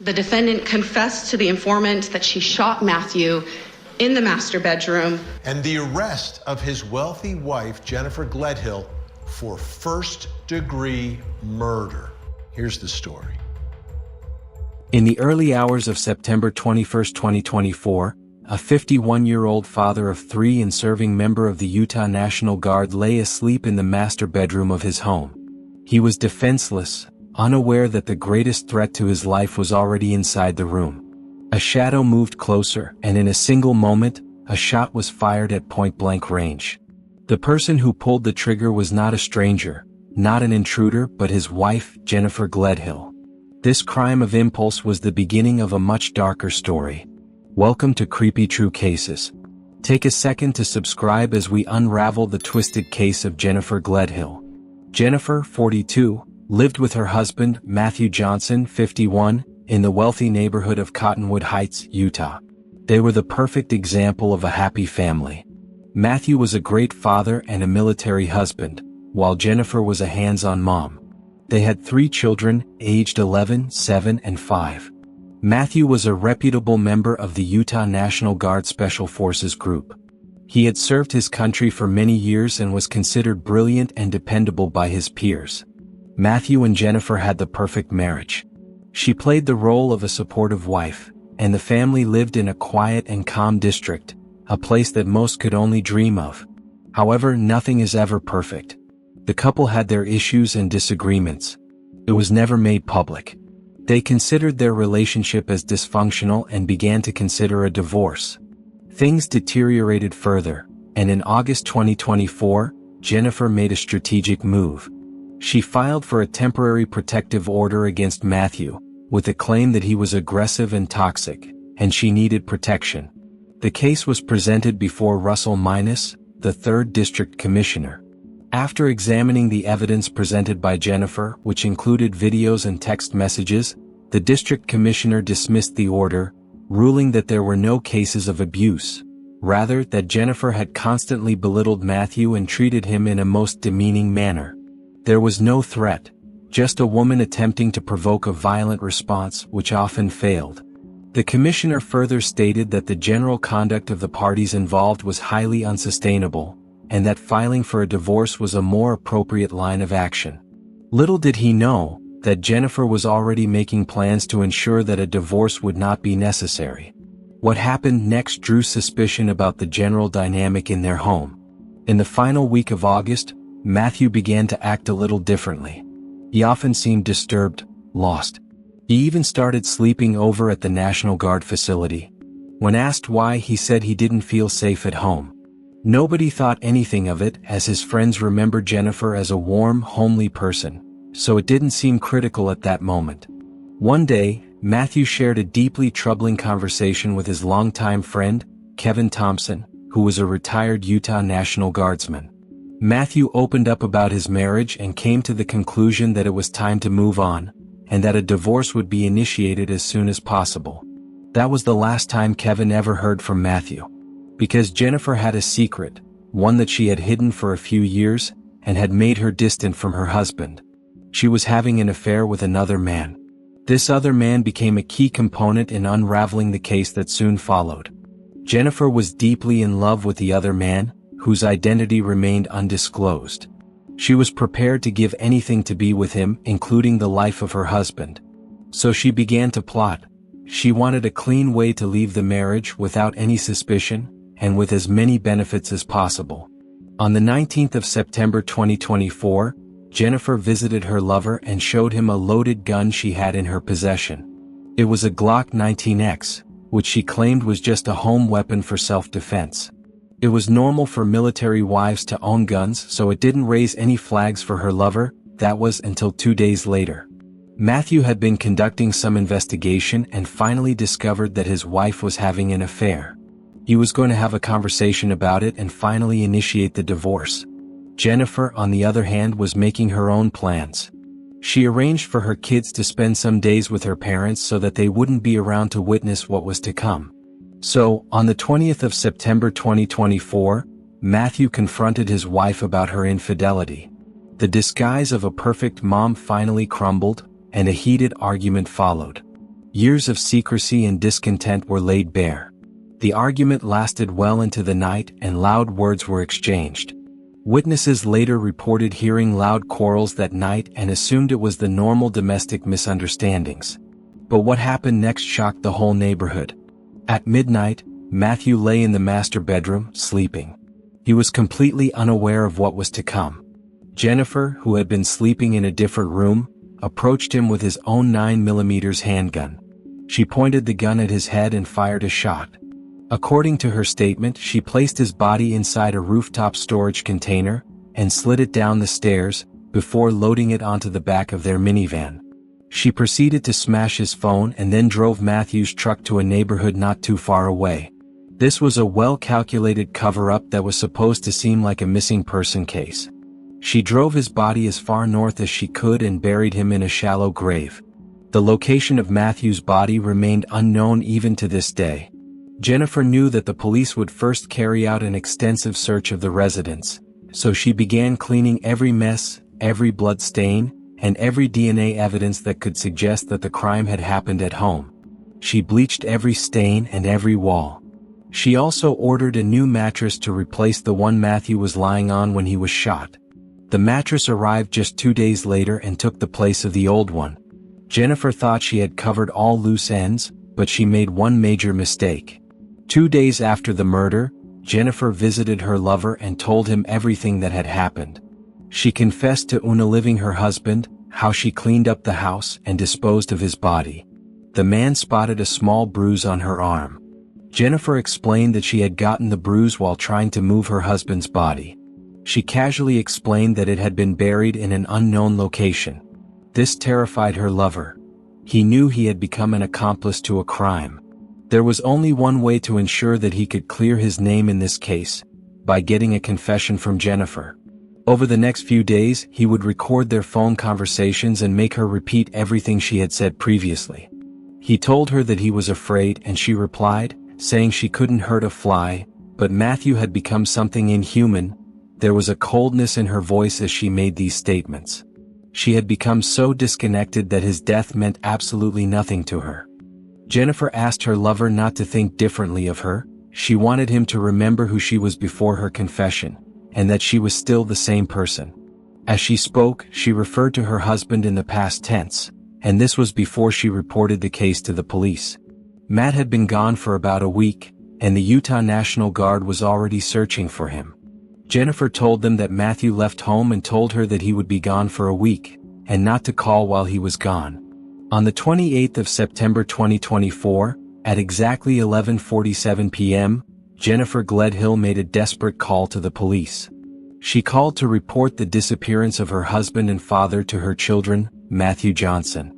The defendant confessed to the informant that she shot Matthew in the master bedroom. And the arrest of his wealthy wife, Jennifer Gledhill, for first-degree murder. Here's the story. In the early hours of September 21, 2024, a 51-year-old father of 3 and serving member of the Utah National Guard lay asleep in the master bedroom of his home. He was defenseless, unaware that the greatest threat to his life was already inside the room. A shadow moved closer, and in a single moment, a shot was fired at point-blank range. The person who pulled the trigger was not a stranger, not an intruder, but his wife, Jennifer Gledhill. This crime of impulse was the beginning of a much darker story. Welcome to Creepy True Cases. Take a second to subscribe as we unravel the twisted case of Jennifer Gledhill. Jennifer, 42, lived with her husband, Matthew Johnson, 51, in the wealthy neighborhood of Cottonwood Heights, Utah. They were the perfect example of a happy family. Matthew was a great father and a military husband, while Jennifer was a hands-on mom. They had 3 children, aged 11, 7, and 5. Matthew was a reputable member of the Utah National Guard Special Forces Group. He had served his country for many years and was considered brilliant and dependable by his peers. Matthew and Jennifer had the perfect marriage. She played the role of a supportive wife, and the family lived in a quiet and calm district, a place that most could only dream of. However, nothing is ever perfect. The couple had their issues and disagreements. It was never made public. They considered their relationship as dysfunctional and began to consider a divorce. Things deteriorated further, and in August 2024, Jennifer made a strategic move. She filed for a temporary protective order against Matthew, with the claim that he was aggressive and toxic, and she needed protection. The case was presented before Russell Minus, the 3rd District Commissioner. After examining the evidence presented by Jennifer, which included videos and text messages, the District Commissioner dismissed the order, ruling that there were no cases of abuse, rather that Jennifer had constantly belittled Matthew and treated him in a most demeaning manner. There was no threat, just a woman attempting to provoke a violent response, which often failed. The Commissioner further stated that the general conduct of the parties involved was highly unsustainable, and that filing for a divorce was a more appropriate line of action. Little did he know that Jennifer was already making plans to ensure that a divorce would not be necessary. What happened next drew suspicion about the general dynamic in their home. In the final week of August, Matthew began to act a little differently. He often seemed disturbed, lost. He even started sleeping over at the National Guard facility. When asked why, he said he didn't feel safe at home. Nobody thought anything of it, as his friends remembered Jennifer as a warm, homely person, so it didn't seem critical at that moment. One day, Matthew shared a deeply troubling conversation with his longtime friend, Kevin Thompson, who was a retired Utah National Guardsman. Matthew opened up about his marriage and came to the conclusion that it was time to move on, and that a divorce would be initiated as soon as possible. That was the last time Kevin ever heard from Matthew. Because Jennifer had a secret, one that she had hidden for a few years, and had made her distant from her husband. She was having an affair with another man. This other man became a key component in unraveling the case that soon followed. Jennifer was deeply in love with the other man, whose identity remained undisclosed. She was prepared to give anything to be with him, including the life of her husband. So she began to plot. She wanted a clean way to leave the marriage without any suspicion, and with as many benefits as possible. On the 19th of September 2024, Jennifer visited her lover and showed him a loaded gun she had in her possession. It was a Glock 19X, which she claimed was just a home weapon for self-defense. It was normal for military wives to own guns, so it didn't raise any flags for her lover. That was until 2 days later. Matthew had been conducting some investigation and finally discovered that his wife was having an affair. He was going to have a conversation about it and finally initiate the divorce. Jennifer, on the other hand, was making her own plans. She arranged for her kids to spend some days with her parents so that they wouldn't be around to witness what was to come. So, on the 20th of September 2024, Matthew confronted his wife about her infidelity. The disguise of a perfect mom finally crumbled, and a heated argument followed. Years of secrecy and discontent were laid bare. The argument lasted well into the night and loud words were exchanged. Witnesses later reported hearing loud quarrels that night and assumed it was the normal domestic misunderstandings. But what happened next shocked the whole neighborhood. At midnight, Matthew lay in the master bedroom, sleeping. He was completely unaware of what was to come. Jennifer, who had been sleeping in a different room, approached him with his own 9mm handgun. She pointed the gun at his head and fired a shot. According to her statement, she placed his body inside a rooftop storage container and slid it down the stairs before loading it onto the back of their minivan. She proceeded to smash his phone and then drove Matthew's truck to a neighborhood not too far away. This was a well-calculated cover-up that was supposed to seem like a missing person case. She drove his body as far north as she could and buried him in a shallow grave. The location of Matthew's body remained unknown even to this day. Jennifer knew that the police would first carry out an extensive search of the residence, so she began cleaning every mess, every blood stain, and every DNA evidence that could suggest that the crime had happened at home. She bleached every stain and every wall. She also ordered a new mattress to replace the one Matthew was lying on when he was shot. The mattress arrived just 2 days later and took the place of the old one. Jennifer thought she had covered all loose ends, but she made one major mistake. 2 days after the murder, Jennifer visited her lover and told him everything that had happened. She confessed to unaliving her husband, how she cleaned up the house and disposed of his body. The man spotted a small bruise on her arm. Jennifer explained that she had gotten the bruise while trying to move her husband's body. She casually explained that it had been buried in an unknown location. This terrified her lover. He knew he had become an accomplice to a crime. There was only one way to ensure that he could clear his name in this case, by getting a confession from Jennifer. Over the next few days, he would record their phone conversations and make her repeat everything she had said previously. He told her that he was afraid and she replied, saying she couldn't hurt a fly, but Matthew had become something inhuman. There was a coldness in her voice as she made these statements. She had become so disconnected that his death meant absolutely nothing to her. Jennifer asked her lover not to think differently of her. She wanted him to remember who she was before her confession, and that she was still the same person. As she spoke, she referred to her husband in the past tense, and this was before she reported the case to the police. Matt had been gone for about a week, and the Utah National Guard was already searching for him. Jennifer told them that Matthew left home and told her that he would be gone for a week, and not to call while he was gone. On the 28th of September 2024, at exactly 11:47 p.m., Jennifer Gledhill made a desperate call to the police. She called to report the disappearance of her husband and father to her children, Matthew Johnson.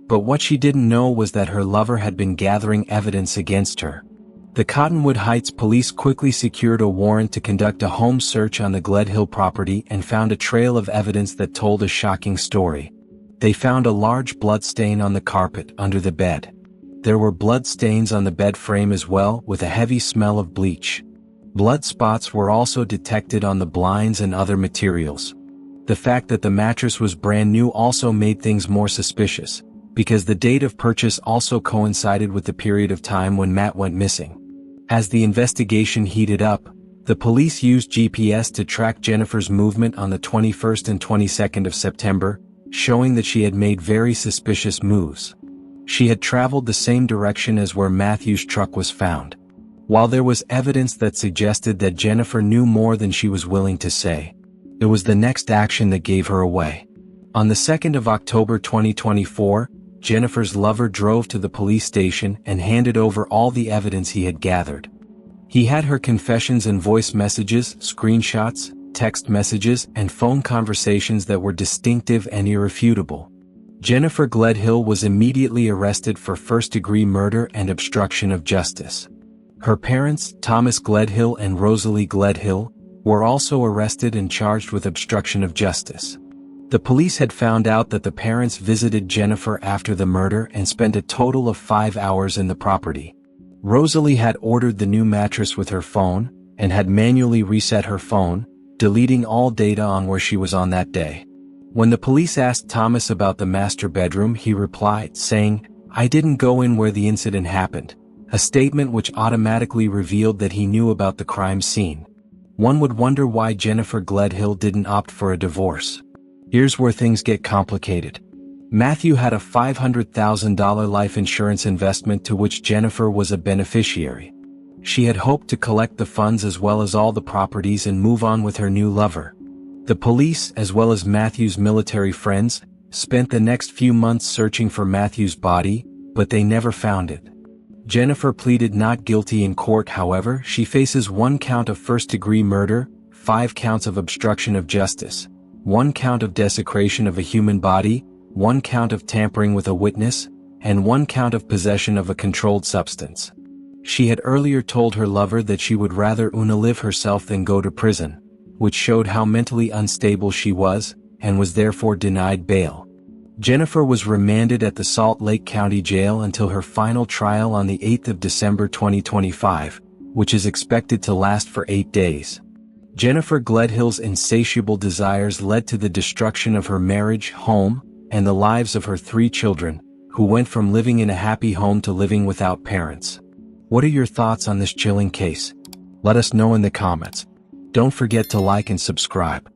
But what she didn't know was that her lover had been gathering evidence against her. The Cottonwood Heights police quickly secured a warrant to conduct a home search on the Gledhill property and found a trail of evidence that told a shocking story. They found a large blood stain on the carpet under the bed. There were blood stains on the bed frame as well, with a heavy smell of bleach. Blood spots were also detected on the blinds and other materials. The fact that the mattress was brand new also made things more suspicious, because the date of purchase also coincided with the period of time when Matt went missing. As the investigation heated up, the police used GPS to track Jennifer's movement on the 21st and 22nd of September, showing that she had made very suspicious moves. She had traveled the same direction as where Matthew's truck was found. While there was evidence that suggested that Jennifer knew more than she was willing to say, it was the next action that gave her away. On the 2nd of October 2024, Jennifer's lover drove to the police station and handed over all the evidence he had gathered. He had her confessions and voice messages, screenshots, text messages, and phone conversations that were distinctive and irrefutable. Jennifer Gledhill was immediately arrested for first-degree murder and obstruction of justice. Her parents, Thomas Gledhill and Rosalie Gledhill, were also arrested and charged with obstruction of justice. The police had found out that the parents visited Jennifer after the murder and spent a total of 5 hours in the property. Rosalie had ordered the new mattress with her phone, and had manually reset her phone, deleting all data on where she was on that day. When the police asked Thomas about the master bedroom, he replied, saying, "I didn't go in where the incident happened," a statement which automatically revealed that he knew about the crime scene. One would wonder why Jennifer Gledhill didn't opt for a divorce. Here's where things get complicated. Matthew had a $500,000 life insurance investment to which Jennifer was a beneficiary. She had hoped to collect the funds as well as all the properties and move on with her new lover. The police, as well as Matthew's military friends, spent the next few months searching for Matthew's body, but they never found it. Jennifer pleaded not guilty in court. However, she faces 1 count of first-degree murder, 5 counts of obstruction of justice, 1 count of desecration of a human body, 1 count of tampering with a witness, and 1 count of possession of a controlled substance. She had earlier told her lover that she would rather live herself than go to prison, which showed how mentally unstable she was, and was therefore denied bail. Jennifer was remanded at the Salt Lake County Jail until her final trial on the 8th of December 2025, which is expected to last for 8 days. Jennifer Gledhill's insatiable desires led to the destruction of her marriage, home, and the lives of her 3 children, who went from living in a happy home to living without parents. What are your thoughts on this chilling case? Let us know in the comments. Don't forget to like and subscribe.